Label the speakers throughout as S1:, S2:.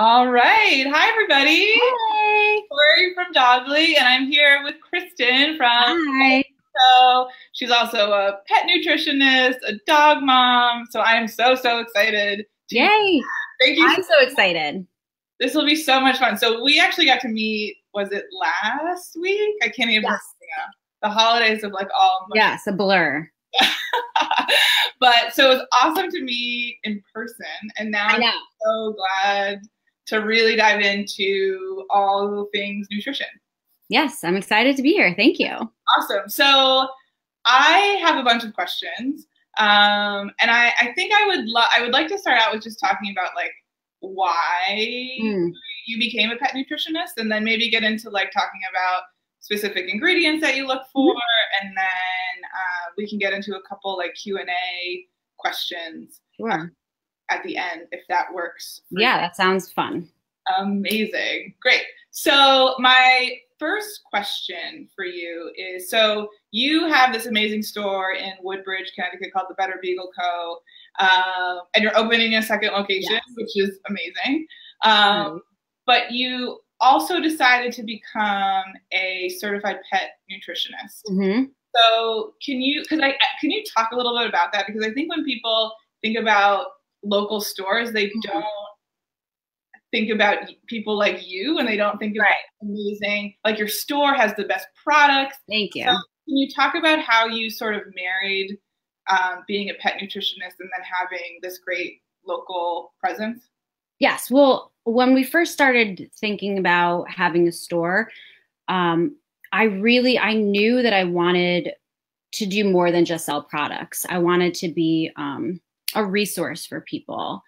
S1: All right. Hi, everybody.
S2: Hey.
S1: Cory from Dogly, and I'm here with Kristen from
S2: Hi.
S1: So she's also a pet nutritionist, a dog mom. So I'm so excited to
S2: Yay.
S1: thank you.
S2: I'm so excited.
S1: This will be so much fun. So we actually got to meet, was it last week? I can't even remember.
S2: Yes.
S1: The holidays of like all
S2: Yes, a blur.
S1: But so it was awesome to meet in person. And now
S2: I know.
S1: I'm so glad to really dive into all things nutrition.
S2: Yes, I'm excited to be here. Thank you.
S1: Awesome. So I have a bunch of questions. And I think I would like to start out with just talking about like why you became a pet nutritionist, and then maybe get into like talking about specific ingredients that you look for, and then we can get into a couple like Q&A questions at the end, if that works.
S2: Yeah, that sounds fun.
S1: Amazing. Great. So my first question for you is, so you have this amazing store in Woodbridge, Connecticut called the Better Beagle Co. And you're opening a second location, yes, which is amazing. But you also decided to become a certified pet nutritionist. So can you talk a little bit about that? Because I think when people think about local stores, they don't think about people like you, and they don't think about amazing, like your store has the best products.
S2: Thank you.
S1: So can you talk about how you sort of married being a pet nutritionist and then having this great local presence?
S2: Yes. Well, when we first started thinking about having a store, I knew that I wanted to do more than just sell products. I wanted to be a resource for people.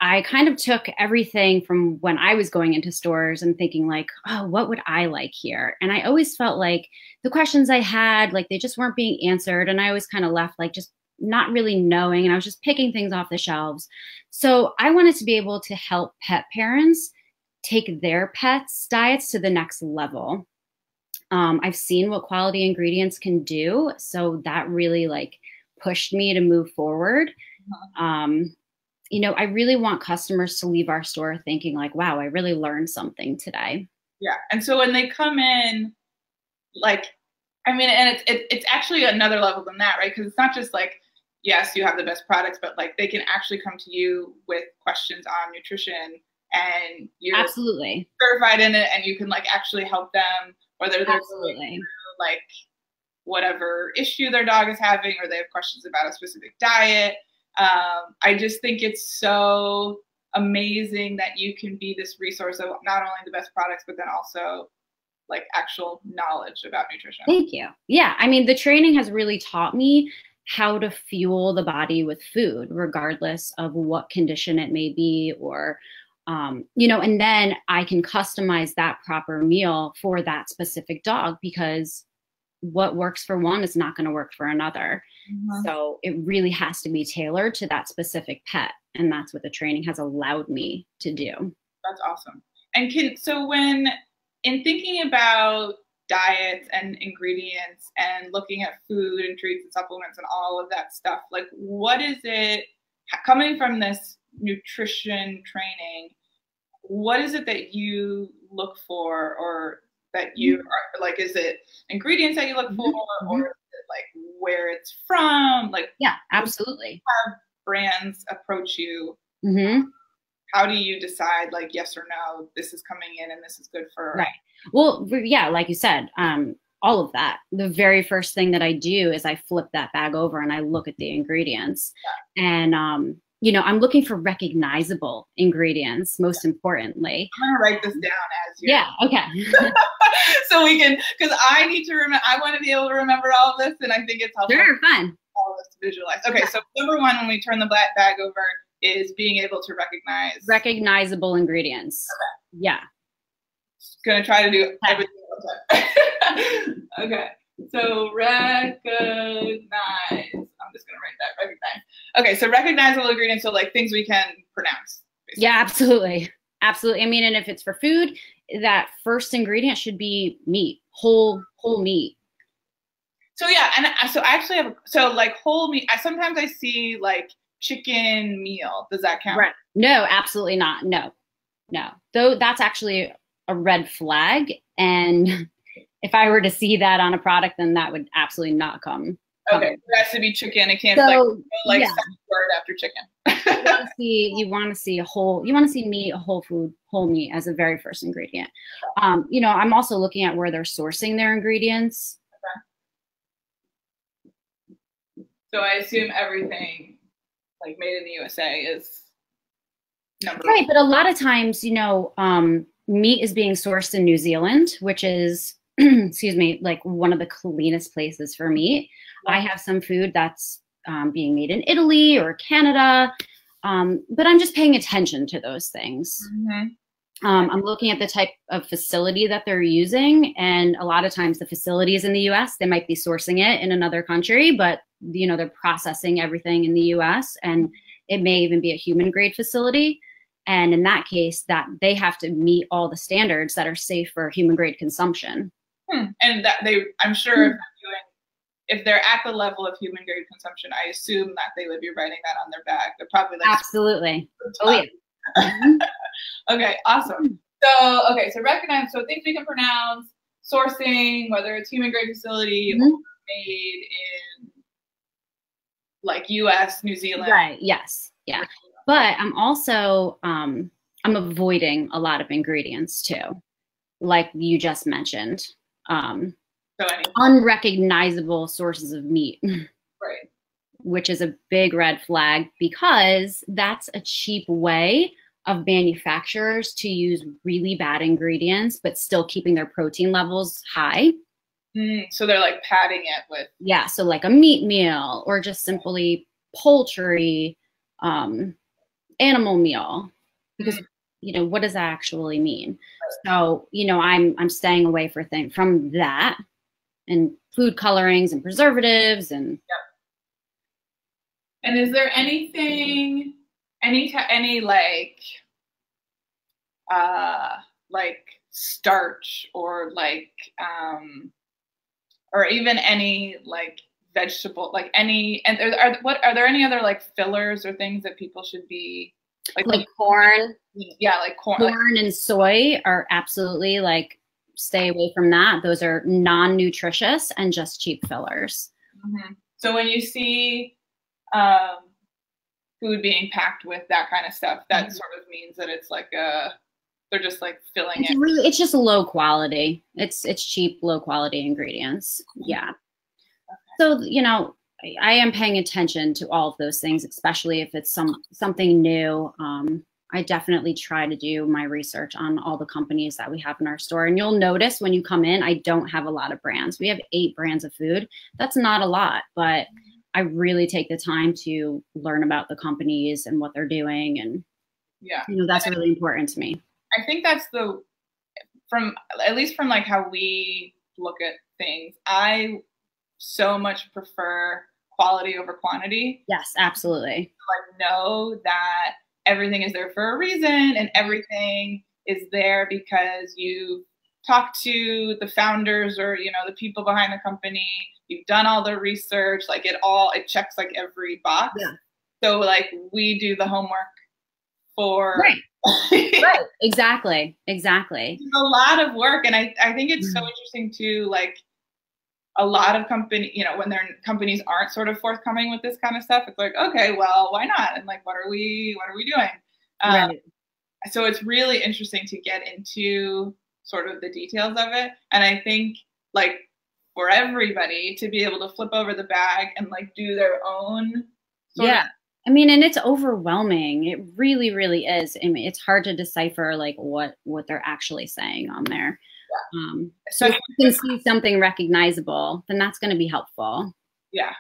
S2: I kind of took everything from when I was going into stores and thinking like, oh, what would I like here? And I always felt like the questions I had, like they just weren't being answered. And I always kind of left like just not really knowing. And I was just picking things off the shelves. So I wanted to be able to help pet parents take their pets' diets to the next level. I've seen what quality ingredients can do. So that really like pushed me to move forward. You know, I really want customers to leave our store thinking like, wow, I really learned something today.
S1: Yeah. And so when they come in, like, I mean, and it's actually another level than that, right? Because it's not just like, yes, you have the best products, but like they can actually come to you with questions on nutrition, and you're
S2: absolutely
S1: certified in it, and you can like actually help them, whether they're going through, like whatever issue their dog is having, or they have questions about a specific diet. I just think it's so amazing that you can be this resource of not only the best products, but then also like actual knowledge about nutrition.
S2: Thank you. Yeah. I mean, the training has really taught me how to fuel the body with food, regardless of what condition it may be, or, you know, and then I can customize that proper meal for that specific dog, because what works for one is not going to work for another. So it really has to be tailored to that specific pet. And that's what the training has allowed me to do.
S1: That's awesome. And so when in thinking about diets and ingredients and looking at food and treats and supplements and all of that stuff, like what is it, coming from this nutrition training, what is it that you look for, or that you are like, is it ingredients that you look for, or is it like where it's from? Like,
S2: yeah, absolutely.
S1: Have brands approach you? How do you decide like, yes or no, this is coming in and this is good for?
S2: Right. Well, yeah, like you said, all of that. The very first thing that I do is I flip that bag over and I look at the ingredients. And, you know, I'm looking for recognizable ingredients, most importantly.
S1: I'm going to write this down as you.
S2: Yeah, okay.
S1: So we can, because I need to remember, I want to be able to remember all of this, and I think it's helpful.
S2: Sure, fun.
S1: All of this to visualize. Okay, so number one, when we turn the black bag over, is being able to recognize
S2: recognizable ingredients.
S1: Okay.
S2: Yeah.
S1: Just gonna try to do everything all the time. Okay. So recognize. I'm just gonna write that. Recognize. Okay. So recognizable ingredients. So like things we can pronounce. Basically.
S2: Yeah, absolutely. Absolutely. I mean, and if it's for food, that first ingredient should be meat, whole meat.
S1: So yeah, and so I actually have like whole meat. Sometimes I see like chicken meal. Does that count?
S2: Right. No, absolutely not. No. no. Though that's actually a red flag. And if I were to see that on a product, then that would absolutely not come.
S1: Okay, it has to be chicken. It can't like
S2: yeah.
S1: word after chicken.
S2: You want to see meat, a whole meat as a very first ingredient. You know, I'm also looking at where they're sourcing their ingredients.
S1: Okay. So I assume everything like made in the USA is number
S2: right,
S1: one.
S2: but a lot of times, you know, meat is being sourced in New Zealand, which is excuse me, like one of the cleanest places for meat. Yeah. I have some food that's being made in Italy or Canada, but I'm just paying attention to those things. Mm-hmm. I'm looking at the type of facility that they're using, and a lot of times the facilities in the US, they might be sourcing it in another country, but you know, they're processing everything in the US, and it may even be a human grade facility. And in that case, that they have to meet all the standards that are safe for human grade consumption.
S1: And that I'm sure if they're at the level of human grade consumption, I assume that they would be writing that on their bag. They're probably like,
S2: absolutely. Oh yeah.
S1: Okay, awesome. So so recognize, so things we can pronounce, sourcing, whether it's human grade facility or made in like US, New Zealand.
S2: Right. Yes. Yeah. But I'm also I'm avoiding a lot of ingredients too, like you just mentioned. Unrecognizable sources of meat,
S1: right?
S2: Which is a big red flag, because that's a cheap way of manufacturers to use really bad ingredients but still keeping their protein levels high.
S1: So they're like padding it with,
S2: yeah, so like a meat meal or just simply poultry, animal meal, because you know, what does that actually mean? So, you know, I'm staying away from that, and food colorings and preservatives and.
S1: Yep. And is there anything, any like starch or like or even any like vegetable, like any, and are there any other like fillers or things that people should be
S2: like corn?
S1: Yeah, like corn
S2: and soy are absolutely like, stay away from that. Those are non-nutritious and just cheap fillers.
S1: Mm-hmm. So when you see food being packed with that kind of stuff, that sort of means that it's like they're just like filling it.
S2: It's just low quality. It's cheap, low quality ingredients. Yeah. Okay. So, you know, I am paying attention to all of those things, especially if it's something new. I definitely try to do my research on all the companies that we have in our store. And you'll notice when you come in, I don't have a lot of brands. We have 8 brands of food. That's not a lot, but I really take the time to learn about the companies and what they're doing. And
S1: yeah,
S2: you know, that's really important to me.
S1: I think that's at least from like how we look at things, I so much prefer quality over quantity.
S2: Yes, absolutely.
S1: Like know that everything is there for a reason, and everything is there because you talk to the founders or, you know, the people behind the company. You've done all the research, like it checks like every box. Yeah. So like we do the homework for.
S2: Right. Right. Exactly. It's
S1: a lot of work. And I think it's so interesting too, like a lot of you know, when their companies aren't sort of forthcoming with this kind of stuff, it's like, okay, well, why not? And like, what are we doing? Right. So it's really interesting to get into sort of the details of it. And I think like for everybody to be able to flip over the bag and like do their own sort of.
S2: I mean, and it's overwhelming. It really, really is. I mean, it's hard to decipher like what they're actually saying on there. Yeah. So if you can see something recognizable, then that's going to be helpful.
S1: Yeah.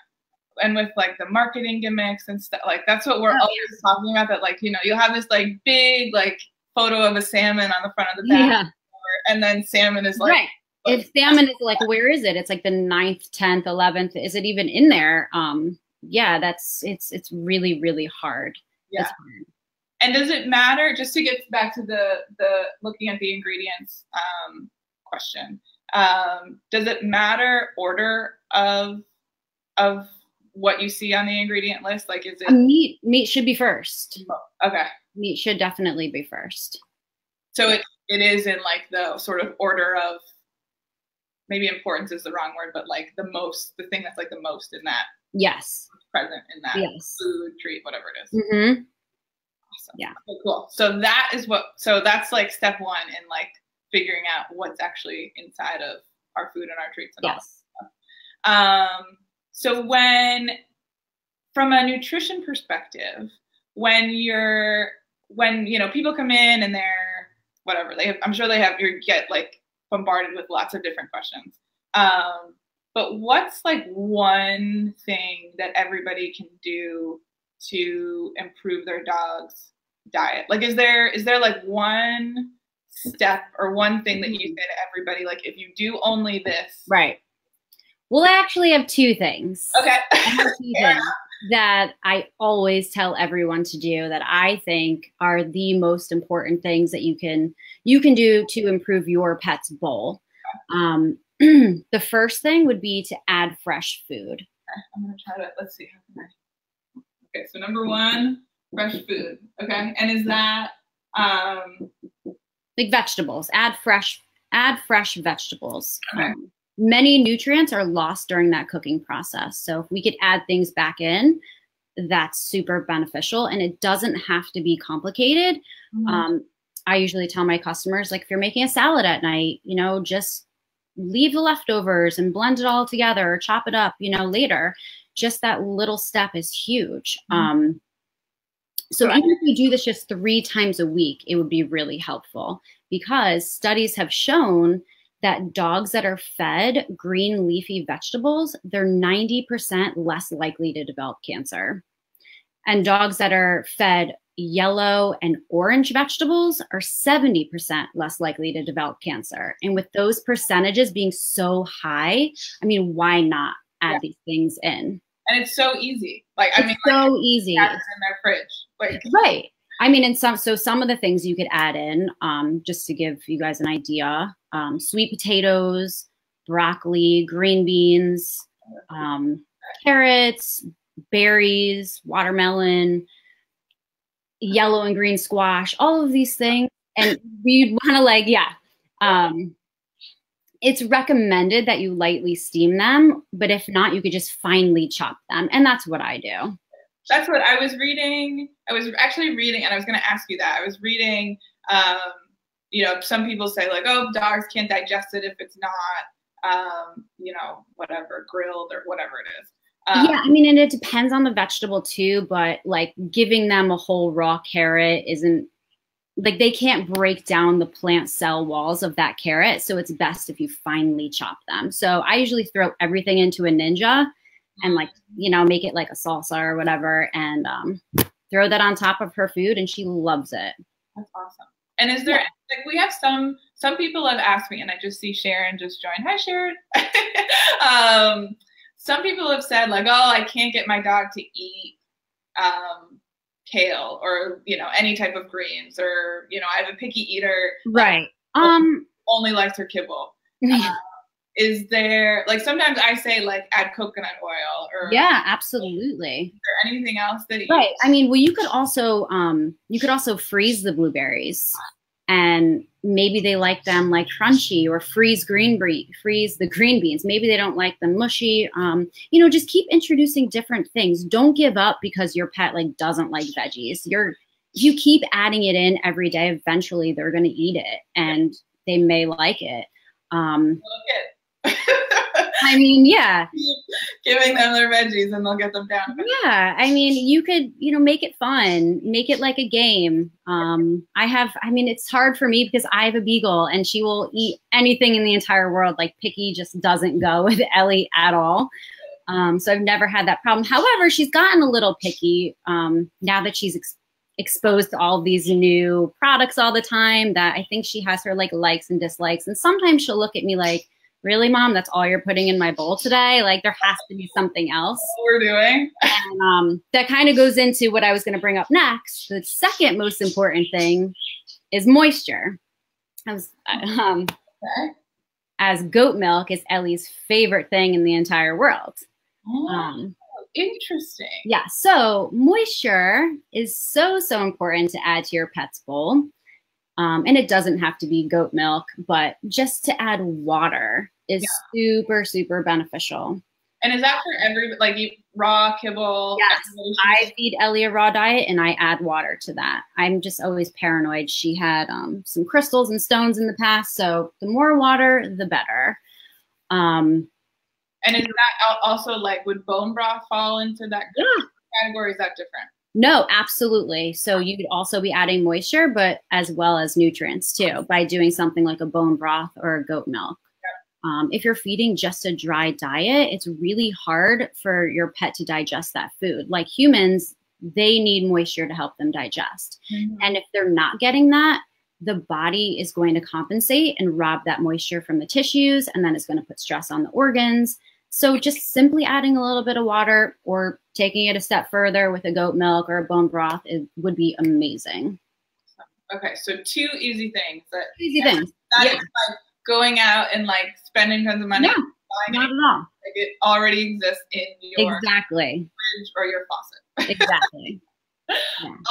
S1: And with like the marketing gimmicks and stuff, like that's what we're always talking about, that like, you know, you'll have this like big like photo of a salmon on the front of the bag. Yeah. And then salmon is like,
S2: right. If salmon is like, where is it? It's like the 9th, 10th, 11th. Is it even in there? Yeah, it's really, really hard.
S1: Yeah. Hard. And does it matter, just to get back to the looking at the ingredients question, does it matter order of what you see on the ingredient list? Like, is it
S2: meat should be first.
S1: Okay.
S2: Meat should definitely be first.
S1: So it is in like the sort of order of, maybe importance is the wrong word, but like the thing that's like the most in that.
S2: Yes.
S1: Present in that food, treat, whatever it is.
S2: Mm-hmm.
S1: Awesome. Yeah. Okay, cool. So that's like step one in like figuring out what's actually inside of our food and our treats and all that stuff. So from a nutrition perspective, when people come in and they're whatever, I'm sure you get like bombarded with lots of different questions. But what's like one thing that everybody can do to improve their dog's diet? Like, is there like one step or one thing that you say to everybody, like, if you do only this?
S2: Right. Well, I actually have two things.
S1: Okay.
S2: That I always tell everyone to do that I think are the most important things that you can do to improve your pet's bowl. The first thing would be to add fresh food.
S1: Okay, I'm gonna try to, let's see. Okay, so number one, fresh food. Okay, and is that
S2: like vegetables? Add fresh vegetables.
S1: Okay.
S2: Many nutrients are lost during that cooking process. So if we could add things back in, that's super beneficial, and it doesn't have to be complicated. Mm-hmm. I usually tell my customers, like, if you're making a salad at night, just leave the leftovers and blend it all together or chop it up, later. Just that little step is huge. Mm-hmm. So even if you do this just 3 times a week, it would be really helpful, because studies have shown that dogs that are fed green leafy vegetables, they're 90% less likely to develop cancer. And dogs that are fed yellow and orange vegetables are 70% less likely to develop cancer. And with those percentages being so high, I mean, why not add these things in?
S1: And it's so easy.
S2: Easy.
S1: It's in their fridge.
S2: Right. I mean, some of the things you could add in, just to give you guys an idea, sweet potatoes, broccoli, green beans, carrots, berries, watermelon, yellow and green squash, all of these things. And you'd want to it's recommended that you lightly steam them, but if not, you could just finely chop them. And that's what I do.
S1: That's what I was reading. I was actually reading, and I was going to ask you that. I was reading, some people say like, oh, dogs can't digest it if it's not, whatever, grilled or whatever it is.
S2: Yeah, I mean, and it depends on the vegetable too, but like giving them a whole raw carrot isn't, like, they can't break down the plant cell walls of that carrot. So it's best if you finely chop them. So I usually throw everything into a Ninja and make it like a salsa or whatever, and throw that on top of her food, and she loves it.
S1: That's awesome. And is there, we have some people have asked me, and I just see Sharon just joined. Hi, Sharon. Some people have said like, oh, I can't get my dog to eat kale or, any type of greens, or, I have a picky eater.
S2: Right.
S1: Only likes her kibble. Is there, like, sometimes I say like add coconut oil or.
S2: Yeah, absolutely.
S1: Is there anything else that
S2: Right. I mean, well, you could also freeze the blueberries, and maybe they like them like crunchy, or freeze the green beans. Maybe they don't like them mushy. Just keep introducing different things. Don't give up because your pet doesn't like veggies. If you keep adding it in every day, eventually they're going to eat it, and they may like it. I mean, yeah.
S1: Giving them their veggies and they'll get them down.
S2: Yeah. I mean, you could, make it fun, make it like a game. It's hard for me because I have a beagle and she will eat anything in the entire world. Like, picky just doesn't go with Ellie at all. So I've never had that problem. However, she's gotten a little picky now that she's exposed to all these new products all the time, that I think she has her likes and dislikes. And sometimes she'll look at me like, really, Mom, that's all you're putting in my bowl today? Like, there has to be something else.
S1: What we're doing.
S2: And that kind of goes into what I was going to bring up next. The second most important thing is moisture. As goat milk is Ellie's favorite thing in the entire world.
S1: Oh, interesting.
S2: Yeah, so moisture is so important to add to your pet's bowl. And it doesn't have to be goat milk, but just to add water is super, super beneficial.
S1: And is that for every, like, you raw kibble?
S2: Yes, I feed Ellie a raw diet and I add water to that. I'm just always paranoid. She had some crystals and stones in the past, so the more water, the better.
S1: And is that also, like, would bone broth fall into that category? Is that different?
S2: No, absolutely. So you'd also be adding moisture, but as well as nutrients too, by doing something like a bone broth or a goat milk. If you're feeding just a dry diet, it's really hard for your pet to digest that food. Like humans, they need moisture to help them digest. And if they're not getting that, the body is going to compensate and rob that moisture from the tissues, and then it's going to put stress on the organs. So just simply adding a little bit of water or taking it a step further with a goat milk or a bone broth, it would be amazing.
S1: Okay, so 2 easy things.
S2: Easy things.
S1: That is like going out and like spending tons of money.
S2: No, not at all.
S1: Like it already exists in your fridge or your faucet.
S2: Exactly.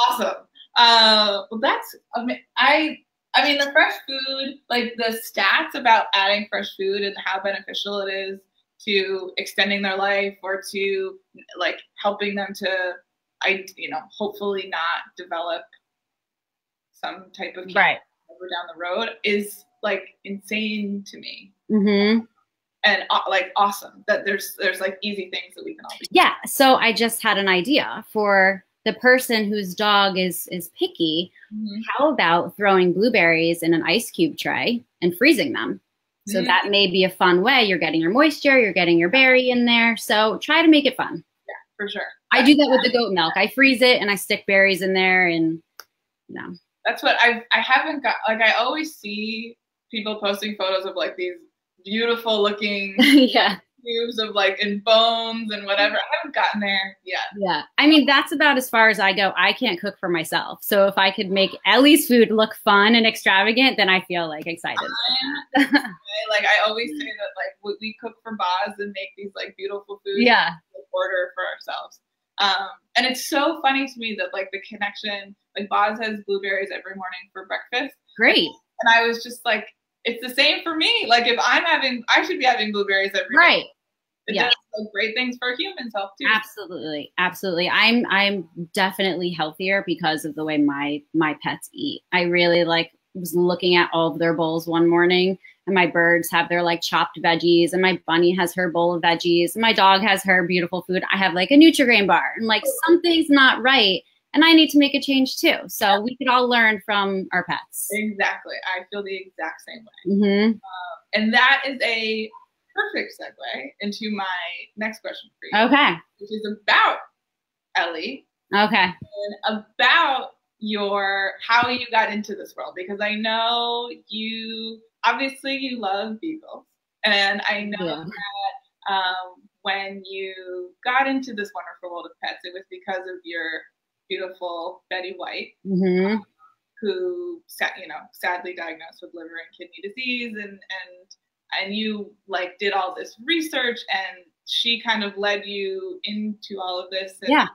S1: Awesome. Well, that's, I mean, the fresh food, like the stats about adding fresh food and how beneficial it is to extending their life or to like helping them to, hopefully not develop some type of cancer down the road is like insane to me. And like awesome that there's like easy things that we can all do.
S2: Yeah. So I just had an idea for the person whose dog is picky. How about throwing blueberries in an ice cube tray and freezing them? So that may be a fun way. You're getting your moisture, you're getting your berry in there. So try to make it fun.
S1: Yeah, for sure.
S2: I do that with the goat milk. I freeze it and I stick berries in there, and
S1: That's what I haven't got. Like I always see people posting photos of like these beautiful looking cubes of like in bones and whatever. I haven't gotten there yet.
S2: Yeah. I mean, that's about as far as I go. I can't cook for myself. So if I could make Ellie's food look fun and extravagant, then I feel like excited.
S1: Like I always say that like we cook for Boz and make these like beautiful foods.
S2: Yeah.
S1: Order for ourselves. And it's so funny to me that like the connection, like Boz has blueberries every morning for breakfast.
S2: Great.
S1: And I was just like, it's the same for me. Like if I should be having blueberries every day. It does like great things for humans' health too.
S2: Absolutely. Absolutely. I'm definitely healthier because of the way my pets eat. I really was looking at all of their bowls one morning, and my birds have their like chopped veggies, and my bunny has her bowl of veggies, and my dog has her beautiful food. I have like a Nutri-Grain bar, and like something's not right, and I need to make a change too. So we could all learn from our pets.
S1: Exactly. I feel the exact same way. And that is a perfect segue into my next question for you.
S2: Okay.
S1: Which is about Ellie.
S2: Okay.
S1: And about how you got into this world, because I know you love beagles, and I know that when you got into this wonderful world of pets, it was because of your beautiful Betty White, who sadly diagnosed with liver and kidney disease, and you like did all this research, and she kind of led you into all of this. And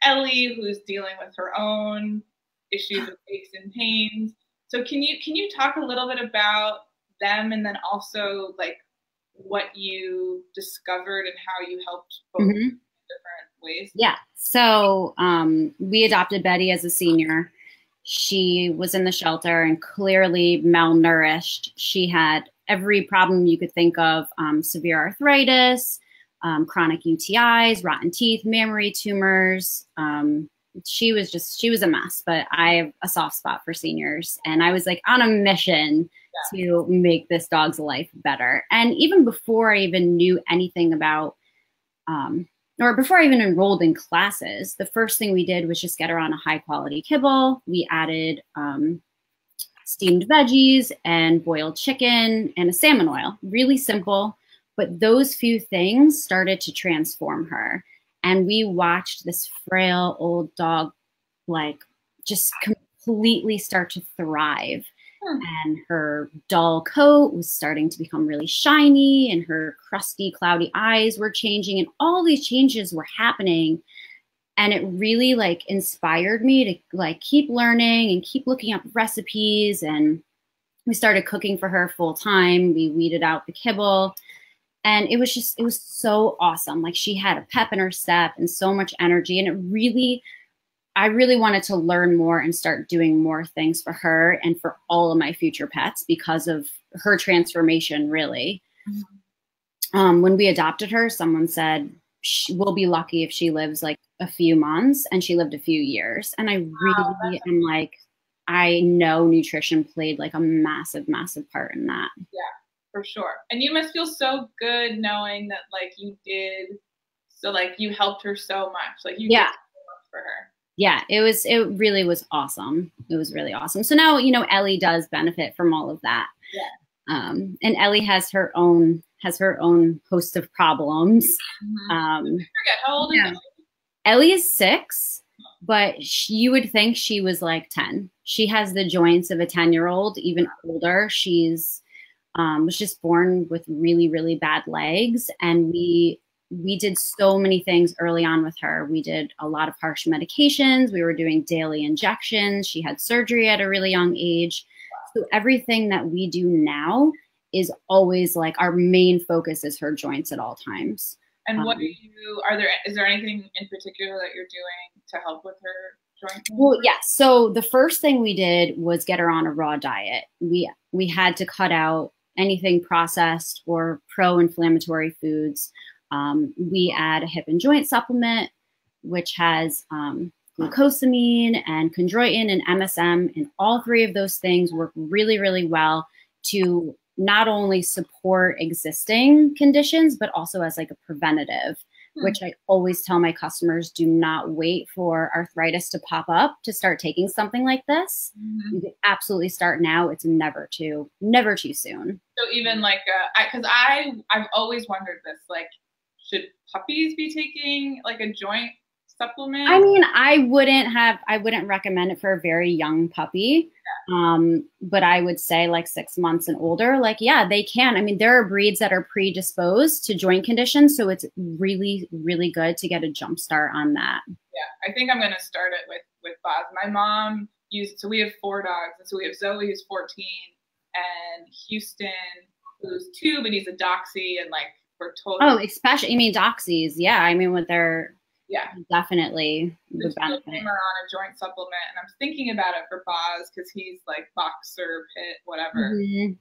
S1: Ellie, who's dealing with her own issues with aches and pains. So can you talk a little bit about them, and then also like what you discovered and how you helped both in different ways? Yeah.
S2: So we adopted Betty as a senior. She was in the shelter and clearly malnourished. She had every problem you could think of, severe arthritis, chronic UTIs, rotten teeth, mammary tumors. She was a mess, but I have a soft spot for seniors. And I was like on a mission to make this dog's life better. And even before I even knew anything about, or before I even enrolled in classes, the first thing we did was just get her on a high quality kibble. We added steamed veggies and boiled chicken and a salmon oil. Really simple, but those few things started to transform her. And we watched this frail old dog like just completely start to thrive. And her dull coat was starting to become really shiny, and her crusty, cloudy eyes were changing, and all these changes were happening. And it really like inspired me to like keep learning and keep looking up recipes. And we started cooking for her full time. We weeded out the kibble. And it was so awesome. Like she had a pep in her step and so much energy. And I really wanted to learn more and start doing more things for her and for all of my future pets because of her transformation, really. Mm-hmm. When we adopted her, someone said, we'll be lucky if she lives like a few months, and she lived a few years. And I really am like, I know nutrition played like a massive, massive part in that.
S1: Yeah, for sure. And you must feel so good knowing that like you did, so like you helped her so much. Like you did so much for her.
S2: Yeah, it really was awesome. It was really awesome. So now, you know, Ellie does benefit from all of that.
S1: Yeah.
S2: And Ellie has her own host of problems.
S1: Mm-hmm. I forget, how old is Ellie?
S2: Ellie is 6, but you would think she was like 10. She has the joints of a 10-year-old, even older. She's was just born with really, really bad legs. And we did so many things early on with her. We did a lot of harsh medications. We were doing daily injections. She had surgery at a really young age. So everything that we do now is always like our main focus is her joints at all times.
S1: And what is there anything in particular that you're doing to help with her joint pain?
S2: Well, yeah. So the first thing we did was get her on a raw diet. We had to cut out anything processed or pro-inflammatory foods. We add a hip and joint supplement, which has glucosamine and chondroitin and MSM, and all 3 of those things work really, really well to not only support existing conditions, but also as like a preventative, which I always tell my customers, do not wait for arthritis to pop up to start taking something like this. Mm-hmm. You can absolutely start now. It's never too soon.
S1: So even like, cause I've always wondered this, like, should puppies be taking like a joint supplement?
S2: I mean, I wouldn't recommend it for a very young puppy. Yeah. But I would say like 6 months and older, like, yeah, they can. I mean, there are breeds that are predisposed to joint conditions. So it's really, really good to get a jump start on that.
S1: Yeah. I think I'm going to start it with Boz. My mom so we have 4 dogs. And so we have Zoe, who's 14, and Houston, who's 2, but he's a Doxy, and like, we're totally.
S2: Oh, especially, you mean Doxies. Yeah. I mean, with their,
S1: yeah,
S2: definitely would benefit.
S1: Are on a joint supplement, and I'm thinking about it for Boz because he's like boxer, pit, whatever. Mm-hmm.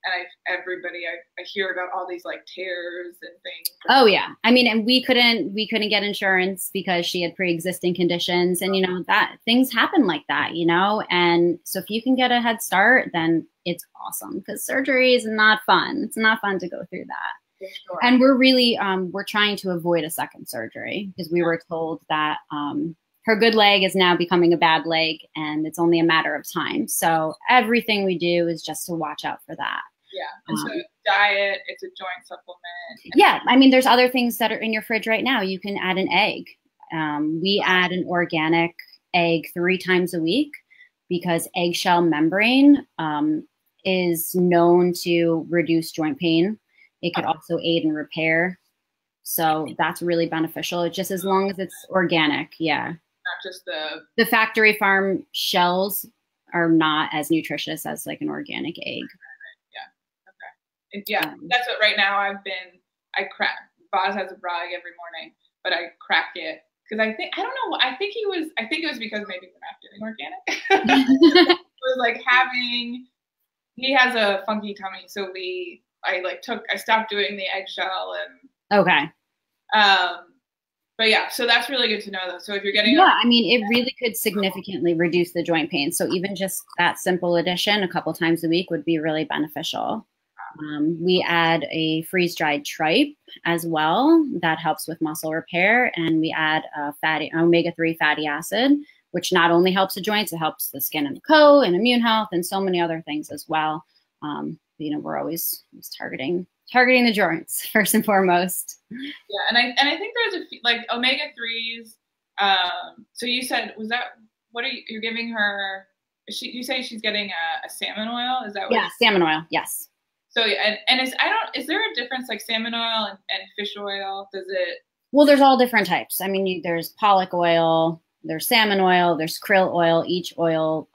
S1: And I hear about all these like tears and things.
S2: Oh yeah, I mean, and we couldn't get insurance because she had pre-existing conditions, and you know that things happen like that, you know. And so if you can get a head start, then it's awesome, because surgery is not fun. It's not fun to go through that. Sure. And we're really, we're trying to avoid a second surgery because we were told that her good leg is now becoming a bad leg, and it's only a matter of time. So everything we do is just to watch out for that.
S1: Yeah. And so diet, it's a joint supplement.
S2: Yeah. I mean, there's other things that are in your fridge right now. You can add an egg. We add an organic egg 3 times a week because eggshell membrane is known to reduce joint pain. It could also aid in repair. So that's really beneficial, just as long as it's organic. Yeah.
S1: Not just
S2: the factory farm shells are not as nutritious as like an organic egg.
S1: Yeah. Okay. Yeah. That's what right now I crack. Boz has a raw egg every morning, but I crack it because I think it was because maybe we're not doing organic. It was like he has a funky tummy. So I stopped doing the eggshell and.
S2: Okay.
S1: But yeah, so that's really good to know though. So if you're getting.
S2: Yeah, I mean, it really could significantly reduce the joint pain. So even just that simple addition a couple times a week would be really beneficial. We add a freeze-dried tripe as well. That helps with muscle repair. And we add omega-3 fatty acid, which not only helps the joints, it helps the skin and the coat and immune health and so many other things as well. You know, we're always targeting the joints first and foremost.
S1: Yeah, and I think there's like omega-3s. So you said, was that what you're giving her? You say she's getting a salmon oil? Is that what?
S2: Yeah, salmon oil. Yes.
S1: So and is there a difference like salmon oil and fish oil? Does it?
S2: Well, there's all different types. I mean, there's pollock oil, there's salmon oil, there's krill oil. Each oil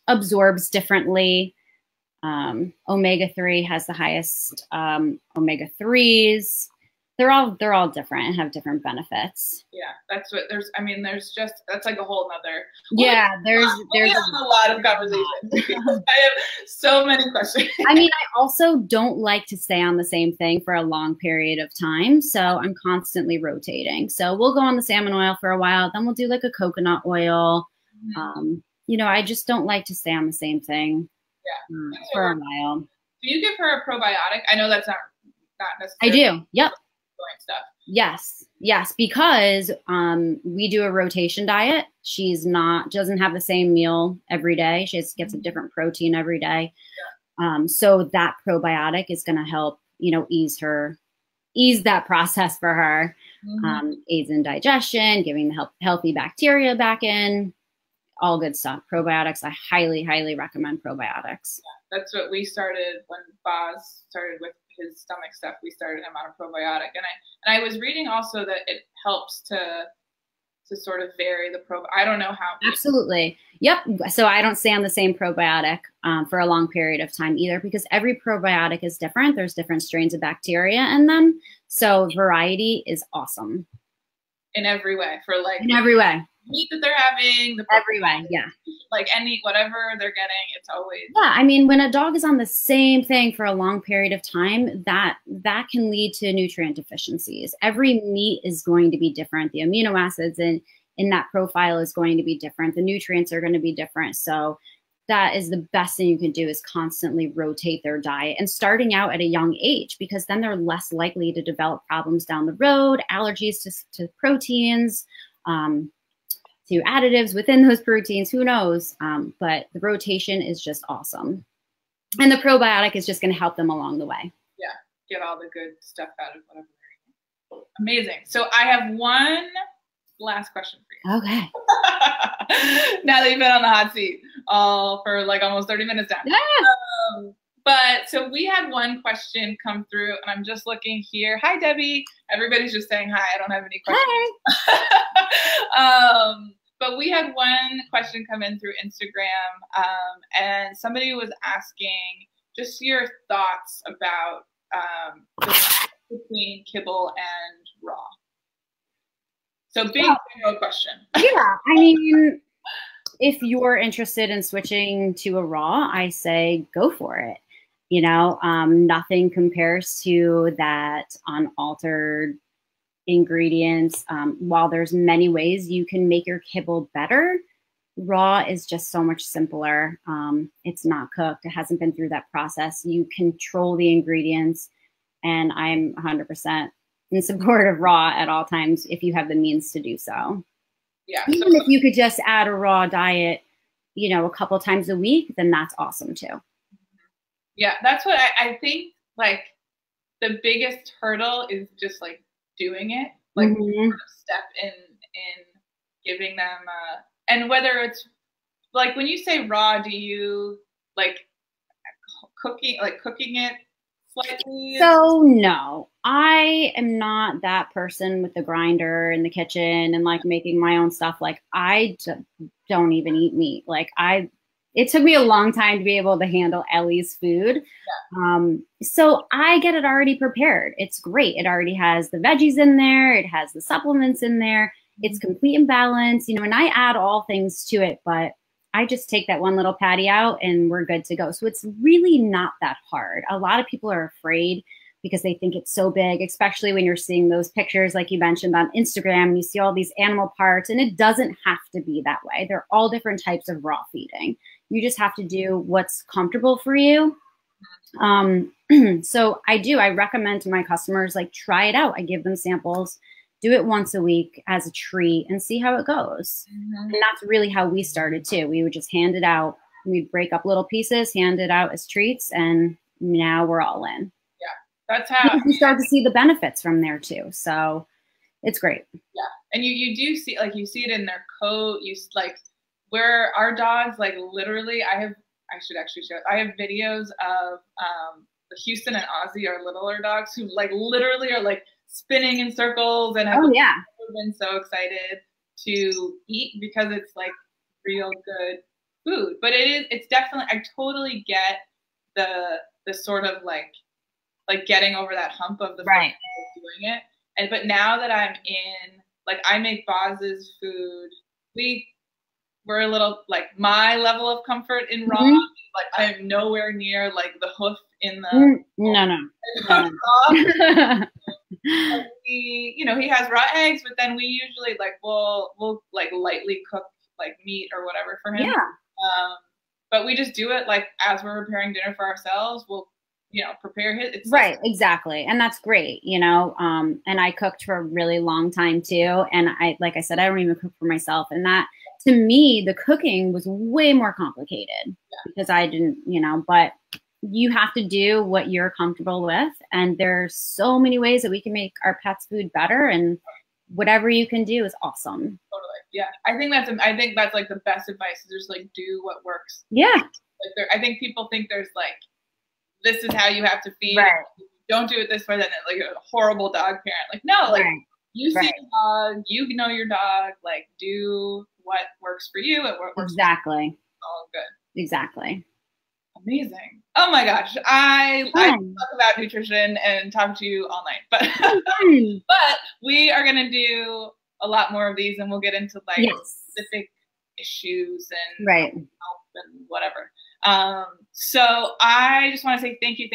S2: absorbs differently. Omega-3 has the highest omega-3s. They're all different and have different benefits.
S1: Yeah, that's what there's just, that's like a whole nother.
S2: Yeah, there's
S1: a lot of conversation. I have so many questions.
S2: I mean, I also don't like to stay on the same thing for a long period of time. So I'm constantly rotating. So we'll go on the salmon oil for a while, then we'll do like a coconut oil. You know, I just don't like to stay on the same thing for a while.
S1: Do you give her a probiotic? I know that's not necessarily.
S2: I do. Yep.
S1: Stuff.
S2: Yes, because we do a rotation diet. She's doesn't have the same meal every day. She gets a different protein every day. Yeah. So that probiotic is going to help, you know, ease that process for her. Aids in digestion, giving the healthy bacteria back in, all good stuff. Probiotics, I highly, highly recommend probiotics.
S1: Yeah, that's what we started when Boz started with his stomach stuff. We started him on a probiotic, and I was reading also that it helps to sort of vary the I don't know how.
S2: Absolutely. Yep. So I don't stay on the same probiotic for a long period of time either, because every probiotic is different. There's different strains of bacteria in them. So variety is awesome.
S1: In every way,
S2: in every way.
S1: Meat that they're having,
S2: every way, yeah.
S1: Like whatever they're getting, it's always.
S2: Yeah, I mean, when a dog is on the same thing for a long period of time, that can lead to nutrient deficiencies. Every meat is going to be different. The amino acids in that profile is going to be different. The nutrients are going to be different. So that is the best thing you can do, is constantly rotate their diet, and starting out at a young age, because then they're less likely to develop problems down the road, allergies to proteins, to additives within those proteins, who knows? But the rotation is just awesome. And the probiotic is just going to help them along the way.
S1: Yeah, get all the good stuff out of whatever they're eating. Amazing. So I have one last question for you.
S2: Okay.
S1: Now that you've been on the hot seat for like almost 30 minutes now.
S2: Yeah.
S1: But so we had one question come through, and I'm just looking here. Hi, Debbie. Everybody's just saying hi. I don't have any questions.
S2: Hi.
S1: But we had one question come in through Instagram, and somebody was asking just your thoughts about the difference between kibble and raw. So big question.
S2: Yeah, I mean, if you're interested in switching to a raw, I say go for it. You know, nothing compares to that unaltered ingredients. While there's many ways you can make your kibble better, raw is just so much simpler. It's not cooked. It hasn't been through that process. You control the ingredients, and I'm 100% in support of raw at all times if you have the means to do so.
S1: Yeah.
S2: Even if you could just add a raw diet, you know, a couple times a week, then that's awesome too.
S1: Yeah, that's what I think, like, the biggest hurdle is just like doing it, like step in giving them and whether it's like, when you say raw, do you like cooking it slightly?
S2: So no, I am not that person with the grinder in the kitchen and like making my own stuff. Like I don't even eat meat. Like it took me a long time to be able to handle Ellie's food. Yeah. So I get it already prepared. It's great. It already has the veggies in there. It has the supplements in there. It's complete and balanced, you know, and I add all things to it, but I just take that one little patty out and we're good to go. So it's really not that hard. A lot of people are afraid because they think it's so big, especially when you're seeing those pictures, like you mentioned on Instagram, you see all these animal parts, and it doesn't have to be that way. They're all different types of raw feeding. You just have to do what's comfortable for you. So I recommend to my customers, like, try it out. I give them samples, do it once a week as a treat and see how it goes. And that's really how we started too. We would just hand it out. We'd break up little pieces, hand it out as treats, and now we're all in.
S1: That's how
S2: you start to see the benefits from there too. So it's great.
S1: Yeah. And you do see, like, you see it in their coat. You like, where our dogs, like, literally, I should actually show, I have videos of Houston and Ozzy, our littler dogs, who like literally are like spinning in circles, and I've been so excited to eat because it's like real good food. But it's definitely, I totally get the sort of like getting over that hump of the
S2: right.
S1: doing it. And but now that I'm in, like, I make Boz's food, we're a little, like, my level of comfort in raw, like I'm nowhere near like the hoof in the
S2: no.
S1: He, you know, he has raw eggs, but then we usually like we'll like lightly cook like meat or whatever for him.
S2: Yeah.
S1: But we just do it like as we're preparing dinner for ourselves. We'll, you know, prepare his. It's
S2: right, exactly, and that's great, you know. And I cooked for a really long time too, and like I said, I don't even cook for myself, and that to me, the cooking was way more complicated because I didn't, you know. But you have to do what you're comfortable with, and there's so many ways that we can make our pets' food better, and whatever you can do is awesome.
S1: Totally, yeah. I think that's like the best advice, is just like do what works.
S2: Yeah.
S1: Like I think people think there's like, this is how you have to feed.
S2: Right.
S1: Don't do it this way, then like a horrible dog parent. Like, no, like you see your dog, you know your dog, like do what works for you and what works
S2: exactly.
S1: For you. All good.
S2: Exactly.
S1: Amazing. Oh my gosh. I talk about nutrition and talk to you all night, but but we are gonna do a lot more of these, and we'll get into like specific issues and health and whatever. So I just want to say thank you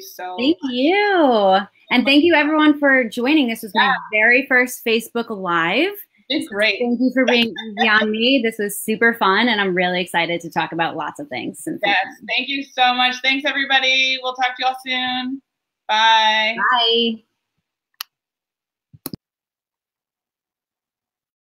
S1: so much.
S2: Thank you. And thank you everyone for joining. This was my very first Facebook Live.
S1: It's great.
S2: Thank you for being easy on me. This was super fun, and I'm really excited to talk about lots of things.
S1: Yes, thank you so much. Thanks everybody. We'll talk to you all soon. Bye.
S2: Bye.